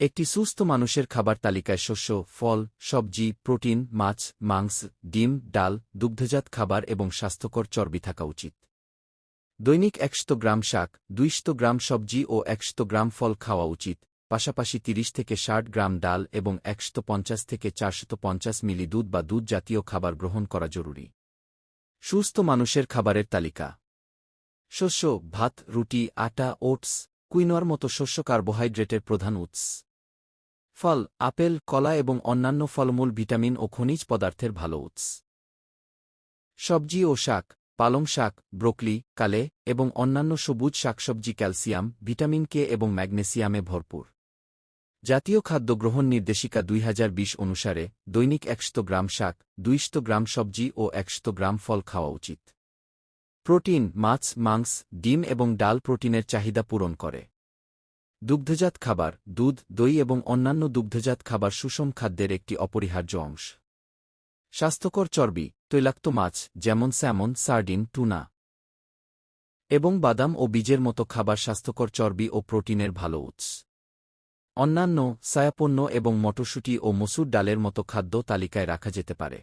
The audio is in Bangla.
একটি সুস্থ মানুষের খাবার তালিকায় শস্য, ফল, সবজি, প্রোটিন, মাছ, মাংস, ডিম, ডাল, দুগ্ধজাত খাবার এবং স্বাস্থ্যকর চর্বি থাকা উচিত। দৈনিক 100 গ্রাম শাক, 200 গ্রাম সবজি ও 100 গ্রাম ফল খাওয়া উচিত, পাশাপাশি 30 থেকে 60 গ্রাম ডাল এবং 150 থেকে 450 মিলি দুধ বা দুধ জাতীয় খাবার গ্রহণ করা জরুরি। সুস্থ মানুষের খাবারের তালিকা: শস্য, ভাত, রুটি, আটা, ওটস, কুইনোয়ার মতো শস্য কার্বোহাইড্রেটের প্রধান উৎস। ফল, আপেল, কলা এবং অন্যান্য ফলমূল ভিটামিন ও খনিজ পদার্থের ভালো উৎস। সবজি ও শাক, পালং শাক, ব্রোকলি, কালে এবং অন্যান্য সবুজ শাকসবজি ক্যালসিয়াম, ভিটামিন কে এবং ম্যাগনেসিয়ামে ভরপুর। জাতীয় খাদ্য গ্রহণ নির্দেশিকা 2020 অনুসারে দৈনিক 100 গ্রাম শাক, 200 গ্রাম সবজি ও 100 গ্রাম ফল খাওয়া উচিত। প্রোটিন, মাছ, মাংস, ডিম এবং ডাল প্রোটিনের চাহিদা পূরণ করে। দুগ্ধজাত খাবার, দুধ, দই এবং অন্যান্য দুগ্ধজাত খাবার সুষম খাদ্যের একটি অপরিহার্য অংশ। স্বাস্থ্যকর চর্বি, তৈলাক্ত মাছ যেমন স্যামন, সার্ডিন, টুনা এবং বাদাম ও বীজের মতো খাবার স্বাস্থ্যকর চর্বি ও প্রোটিনের ভালো উৎস। অন্যান্য, সয়াপণ্য এবং মটরশুঁটি ও মসুর ডালের মতো খাদ্য তালিকায় রাখা যেতে পারে।